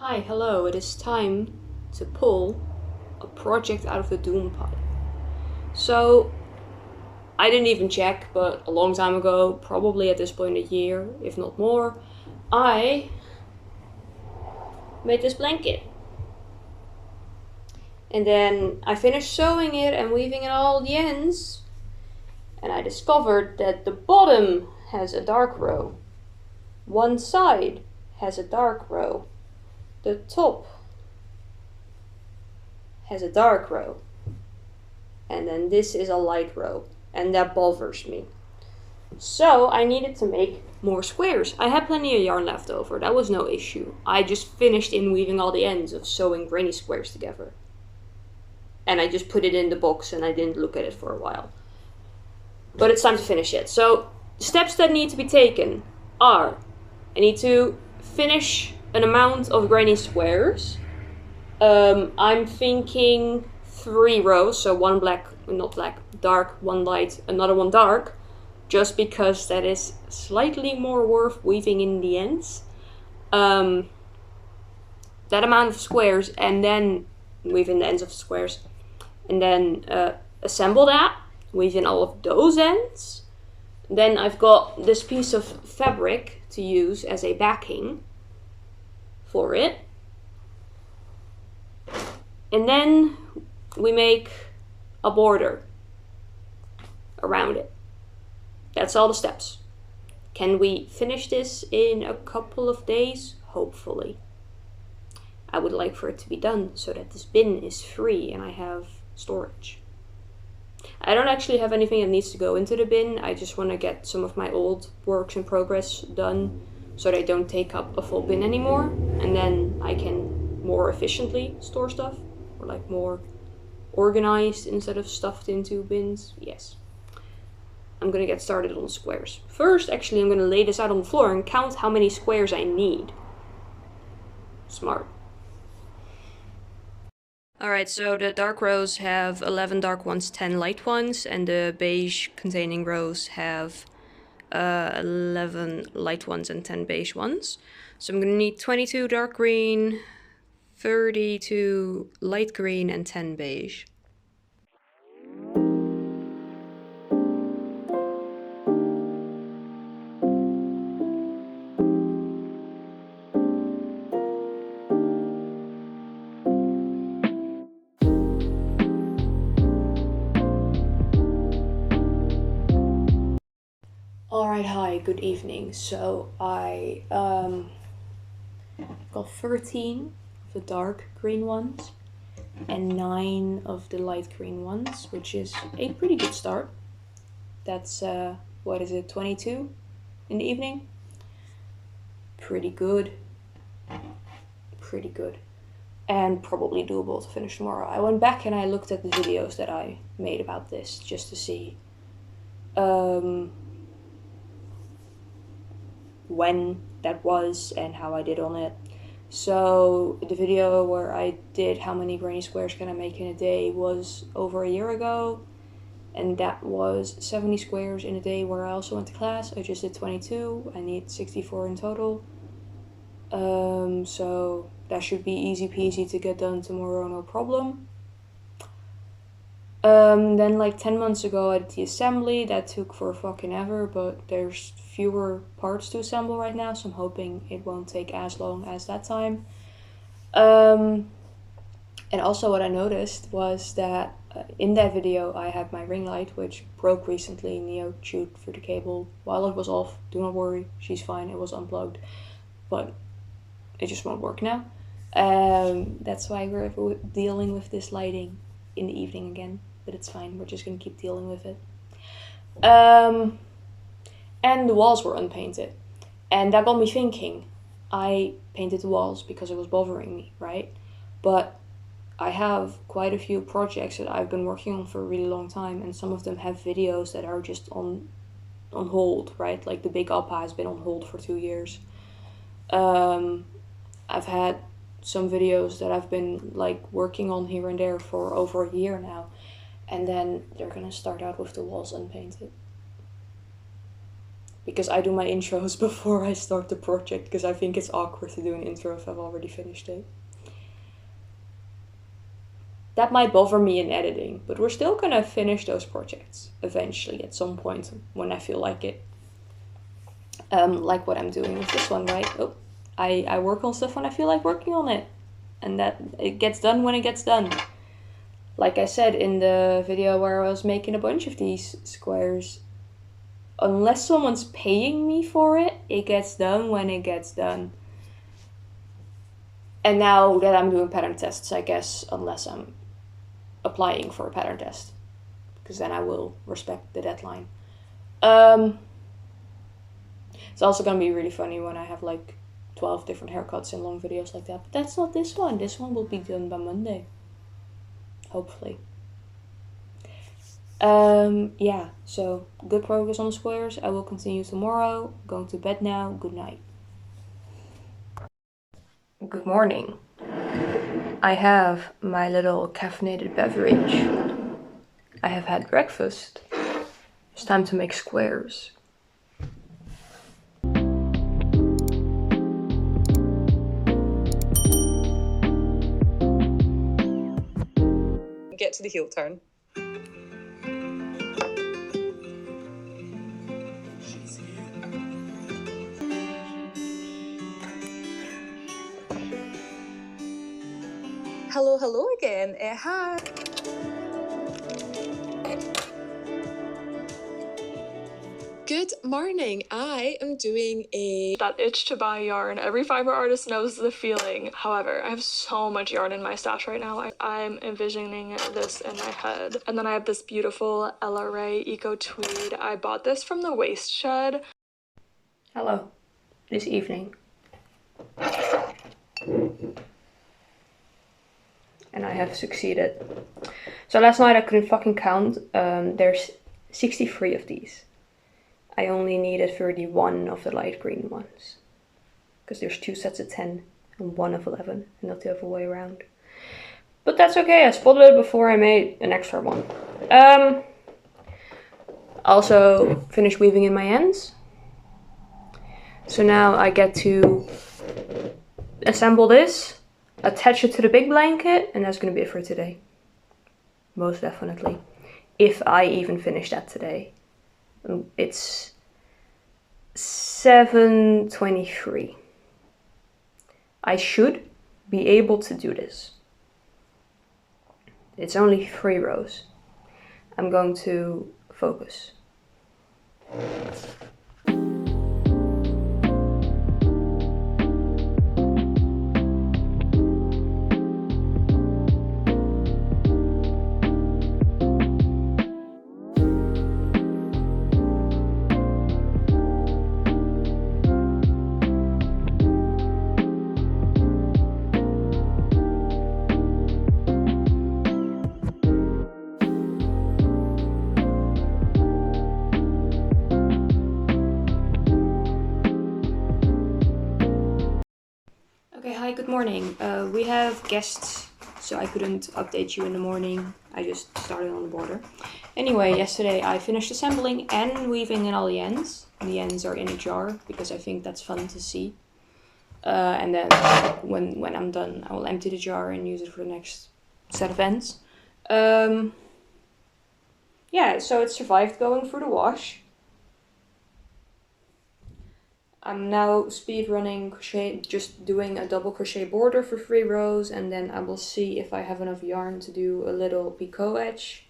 Hi, hello, it is time to pull a project out of the Doom pile. So, I didn't even check, but a long time ago, probably at this point a year, if not more, I made this blanket. And then I finished sewing it and weaving in all the ends, and I discovered that the bottom has a dark row. One side has a dark row. The top has a dark row. And then this is a light row, and that bothers me. So I needed to make more squares. I had plenty of yarn left over, that was no issue. I just finished in weaving all the ends of sewing granny squares together. And I just put it in the box and I didn't look at it for a while. But it's time to finish it. So steps that need to be taken are, I need to finish an amount of granny squares. I'm thinking 3 rows, so one black, not black, dark, one light, another one dark, just because that is slightly more worth weaving in the ends. That amount of squares, and then weave in the ends of the squares, and then assemble that, weave in all of those ends. Then I've got this piece of fabric to use as a backing for it. And then we make a border around it. That's all the steps. Can we finish this in a couple of days? Hopefully. I would like for it to be done so that this bin is free and I have storage. I don't actually have anything that needs to go into the bin. I just want to get some of my old works in progress done so they don't take up a full bin anymore. And then I can more efficiently store stuff, or like more organized instead of stuffed into bins. Yes. I'm gonna get started on squares. First, actually, I'm gonna lay this out on the floor and count how many squares I need. Smart. Alright, so the dark rows have 11 dark ones, 10 light ones, and the beige containing rows have 11 light ones and 10 beige ones. So I'm gonna need 22 dark green, 32 light green, and 10 beige. Alright, hi, good evening. So I got 13 of the dark green ones and 9 of the light green ones, which is a pretty good start. That's, 22 in the evening? Pretty good. Pretty good. And probably doable to finish tomorrow. I went back and I looked at the videos that I made about this just to see when that was and how I did on it. So the video where I did how many granny squares can I make in a day was over a year ago, and that was 70 squares in a day where I also went to class. I just did 22. I need 64 in total. So that should be easy peasy to get done tomorrow, no problem. Then like 10 months ago I did the assembly. That took for fucking ever, but there's fewer parts to assemble right now, so I'm hoping it won't take as long as that time. And also what I noticed was that in that video I had my ring light, which broke recently. Neo chewed through the cable while it was off. Do not worry, she's fine, it was unplugged. But it just won't work now. That's why we're dealing with this lighting in the evening again. But it's fine, we're just gonna keep dealing with it. And the walls were unpainted. And that got me thinking. I painted the walls because it was bothering me, right? But I have quite a few projects that I've been working on for a really long time, and some of them have videos that are just on hold, right? Like the Big Appa has been on hold for 2 years. I've had some videos that I've been like working on here and there for over a year now, and then they're gonna start out with the walls unpainted. because I do my intros before I start the project, because I think it's awkward to do an intro if I've already finished it. That might bother me in editing, but we're still gonna finish those projects eventually at some point when I feel like it. Like what I'm doing with this one, right? Oh, I work on stuff when I feel like working on it, and that it gets done when it gets done. Like I said in the video where I was making a bunch of these squares, unless someone's paying me for it, it gets done when it gets done. And now that I'm doing pattern tests, I guess, unless I'm applying for a pattern test, because then I will respect the deadline. It's also gonna be really funny when I have like 12 different haircuts in long videos like that, but that's not this one. This one will be done by Monday, hopefully. Yeah, so good progress on the squares. I will continue tomorrow. Going to bed now. Good night. Good morning. I have my little caffeinated beverage. I have had breakfast. It's time to make squares. Get to the heel turn. Hello again. Hi. Good morning. I am doing that itch to buy yarn. Every fiber artist knows the feeling. However, I have so much yarn in my stash right now. I'm envisioning this in my head. And then I have this beautiful Ella Ray Eco Tweed. I bought this from the Waste Shed. Hello. This evening. And I have succeeded. So last night I couldn't fucking count. There's 63 of these. I only needed 31 of the light green ones, because there's 2 sets of 10 and 1 of 11, and not the other way around. But that's okay, I spotted it before I made an extra one. Also finished weaving in my ends. So now I get to assemble this, attach it to the big blanket, and that's gonna be it for today. Most definitely. If I even finish that today. It's 7:23. I should be able to do this. It's only 3 rows. I'm going to focus. Hi, good morning. We have guests, so I couldn't update you in the morning. I just started on the border. Anyway, yesterday I finished assembling and weaving in all the ends. The ends are in a jar because I think that's fun to see. And then when I'm done, I will empty the jar and use it for the next set of ends. Yeah, so it survived going through the wash. I'm now speed running crochet, just doing a double crochet border for 3 rows, and then I will see if I have enough yarn to do a little picot edge.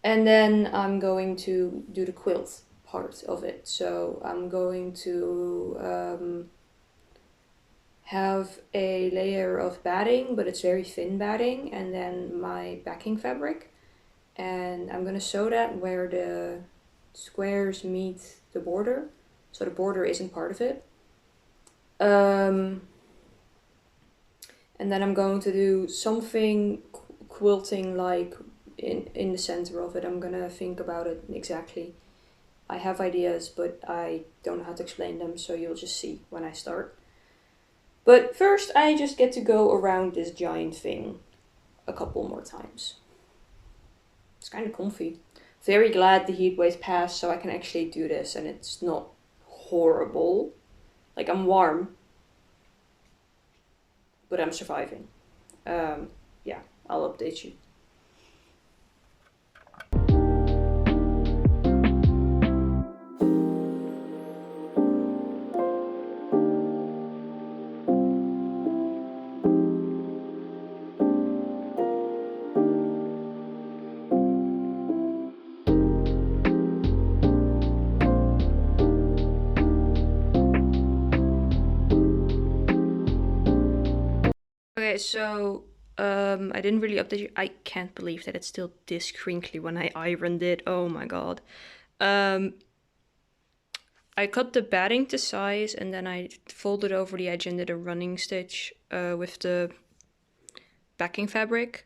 And then I'm going to do the quilt part of it. So I'm going to have a layer of batting, but it's very thin batting, and then my backing fabric. And I'm gonna sew that where the squares meet the border. So the border isn't part of it. And then I'm going to do something quilting like in the center of it. I'm gonna think about it exactly. I have ideas, but I don't know how to explain them, so you'll just see when I start. But first I just get to go around this giant thing a couple more times. It's kind of comfy. very glad the heat wave passed so I can actually do this and it's not horrible. Like, I'm warm, but I'm surviving. Yeah, I'll update you. Okay, so I didn't really update you. I can't believe that it's still this crinkly when I ironed it. Oh my god. I cut the batting to size and then I folded over the edge and did a running stitch with the backing fabric.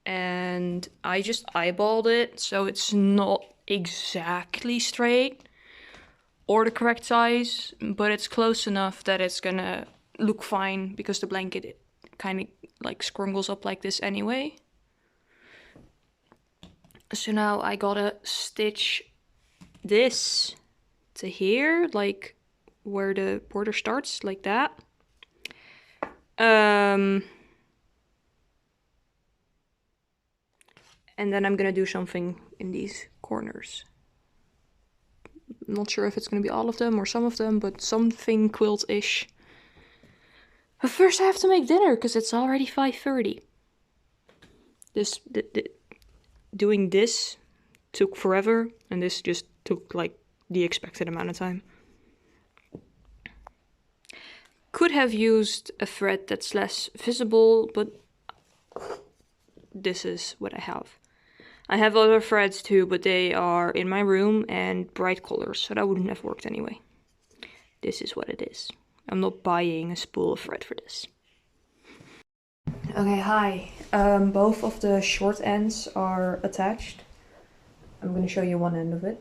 And I just eyeballed it so it's not exactly straight or the correct size, but it's close enough that it's gonna look fine because the blanket kind of like scrungles up like this anyway. So now I gotta stitch this to here, like where the border starts, like that. And then I'm gonna do something in these corners. I'm not sure if it's gonna be all of them or some of them, but something quilt-ish. But first I have to make dinner because it's already 5:30. Doing this took forever, and this just took like the expected amount of time. Could have used a thread that's less visible, but this is what I have. I have other threads too, but they are in my room and bright colors, so that wouldn't have worked anyway. This is what it is. I'm not buying a spool of thread for this. Okay, hi. Both of the short ends are attached. I'm gonna show you one end of it.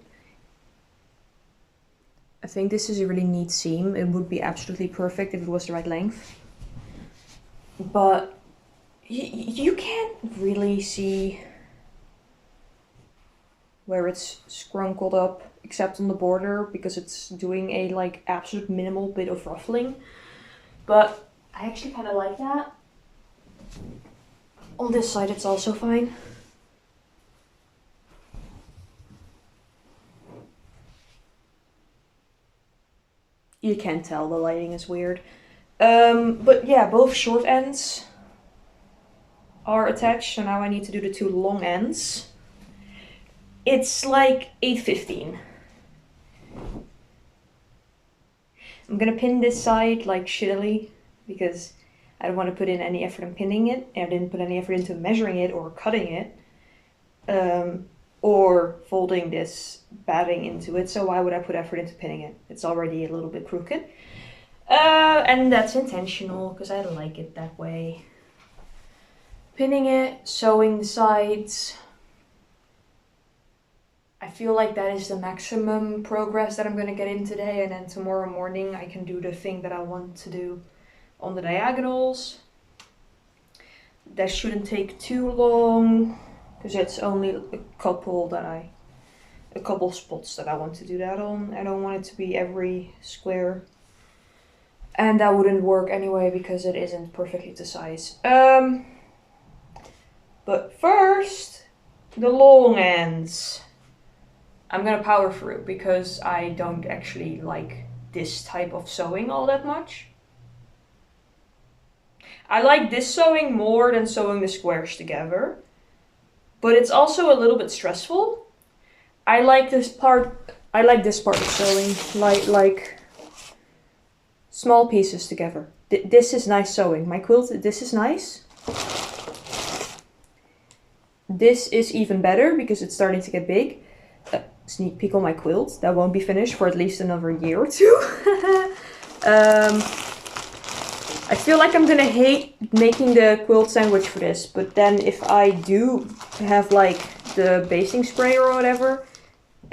I think this is a really neat seam. It would be absolutely perfect if it was the right length. But you can't really see where it's scrunkled up except on the border because it's doing a like absolute minimal bit of ruffling. But I actually kind of like that. On this side it's also fine. You can't tell, the lighting is weird. But yeah, both short ends are attached, so now I need to do the two long ends. It's like 8:15. I'm gonna pin this side like shittily because I don't want to put in any effort in pinning it, and I didn't put any effort into measuring it or cutting it, or folding this batting into it, so why would I put effort into pinning it? It's already a little bit crooked. And that's intentional because I like it that way. Pinning it, sewing the sides. I feel like that is the maximum progress that I'm gonna get in today, and then tomorrow morning I can do the thing that I want to do on the diagonals. That shouldn't take too long because it's only a couple spots that I want to do that on. I don't want it to be every square, and that wouldn't work anyway because it isn't perfectly to size. But first, the long ends. I'm gonna power through because I don't actually like this type of sewing all that much. I like this sewing more than sewing the squares together, but it's also a little bit stressful. I like this part of sewing, like small pieces together. This is nice sewing. My quilt, this is nice. This is even better because it's starting to get big. Sneak peek on my quilt. That won't be finished for at least another year or two. I feel like I'm gonna hate making the quilt sandwich for this, but then if I do have like the basting spray or whatever,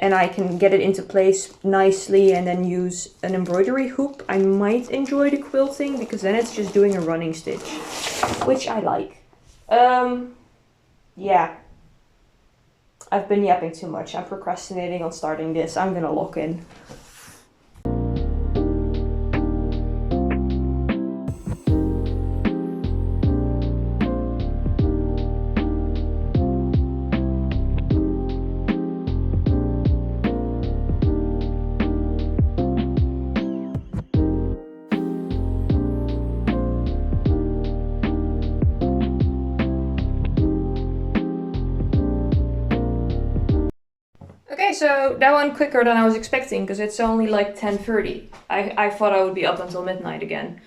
and I can get it into place nicely and then use an embroidery hoop, I might enjoy the quilting because then it's just doing a running stitch, which I like. Yeah. I've been yapping too much. I'm procrastinating on starting this. I'm gonna log in. Okay, so that went quicker than I was expecting because it's only like 10:30. I thought I would be up until midnight again.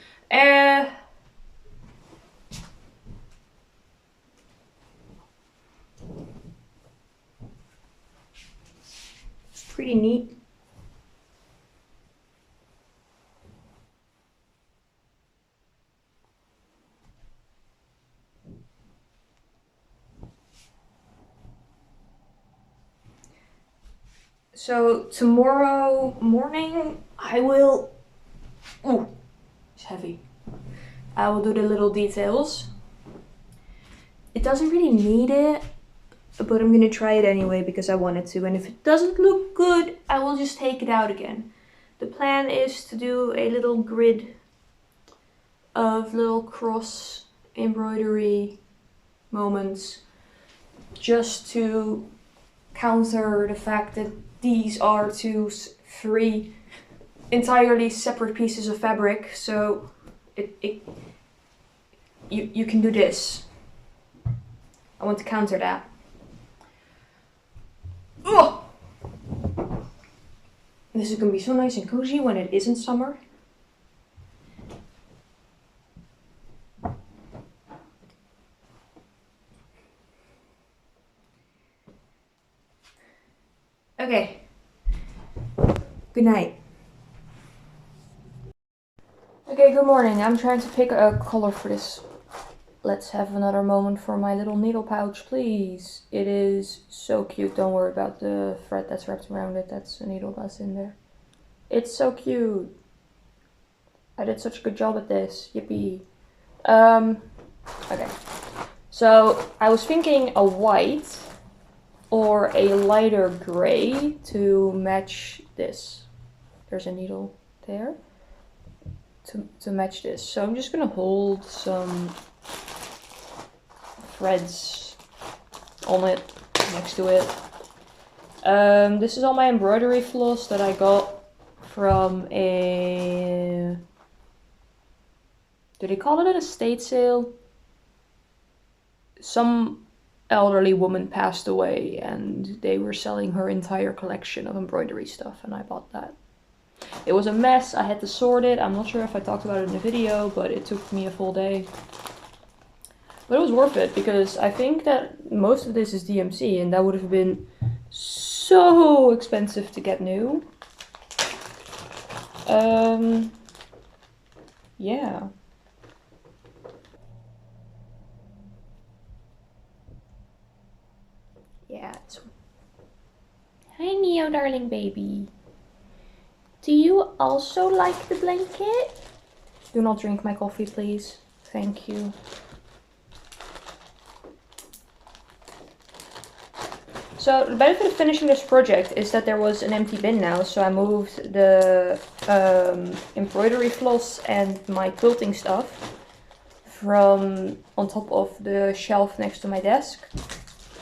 It's pretty neat. So tomorrow morning I will, ooh, it's heavy. I will do the little details. It doesn't really need it, but I'm gonna try it anyway because I wanted to. And if it doesn't look good, I will just take it out again. The plan is to do a little grid of little cross embroidery moments just to counter the fact that these are three entirely separate pieces of fabric, so you can do this. I want to counter that. Oh! This is gonna be so nice and cozy when it isn't summer. Okay. Good night. Okay, good morning. I'm trying to pick a color for this. Let's have another moment for my little needle pouch, please. It is so cute. Don't worry about the thread that's wrapped around it. That's a needle that's in there. It's so cute. I did such a good job at this. Yippee. Okay. So I was thinking a white or a lighter gray to match this. There's a needle there to match this. So I'm just gonna hold some threads on it, next to it. This is all my embroidery floss that I got from a, do they call it an estate sale? Some elderly woman passed away and they were selling her entire collection of embroidery stuff, and I bought that. It was a mess. I had to sort it. I'm not sure if I talked about it in the video, but it took me a full day. But it was worth it because I think that most of this is DMC and that would have been so expensive to get new. Yeah. Yeah. Hi, Neo, darling baby. Do you also like the blanket? Do not drink my coffee, please. Thank you. So the benefit of finishing this project is that there was an empty bin now, so I moved the embroidery floss and my quilting stuff from on top of the shelf next to my desk,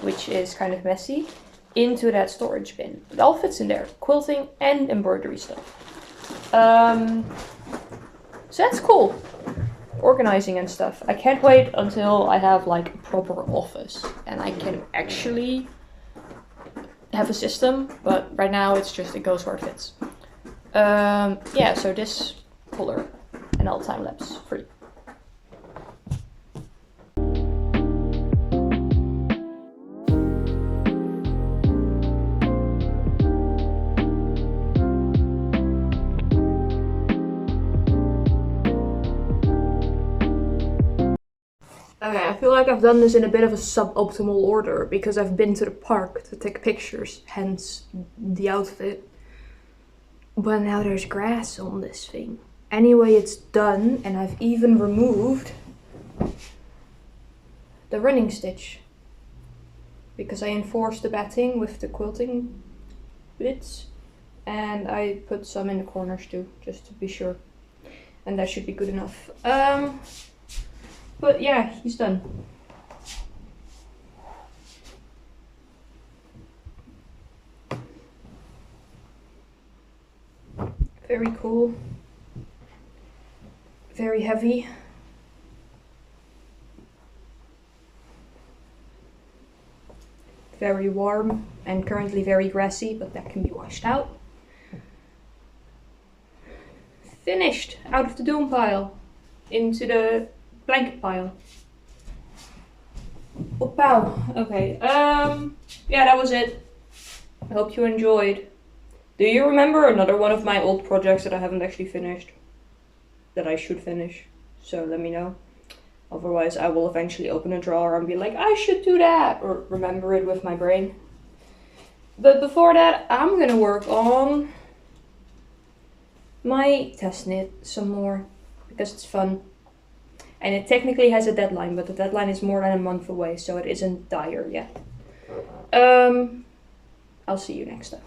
which is kind of messy, into that storage bin. It all fits in there, quilting and embroidery stuff. So that's cool. Organizing and stuff. I can't wait until I have like a proper office and I can actually have a system, but right now it's just, it goes where it fits. Yeah, so this color and all time lapse free. Okay, I feel like I've done this in a bit of a suboptimal order because I've been to the park to take pictures, hence the outfit. But now there's grass on this thing. Anyway, it's done and I've even removed the running stitch. because I enforced the batting with the quilting bits, and I put some in the corners too, just to be sure, and that should be good enough. But yeah, he's done. Very cool, very heavy. Very warm and currently very grassy, but that can be washed out. Finished! Out of the doom pile into the blanket pile. Oh, pow! Okay, yeah, that was it. I hope you enjoyed. Do you remember another one of my old projects that I haven't actually finished? That I should finish? So let me know. Otherwise, I will eventually open a drawer and be like, I should do that, or remember it with my brain. But before that, I'm gonna work on my test knit some more, because it's fun. And it technically has a deadline, but the deadline is more than a month away, so it isn't dire yet. I'll see you next time.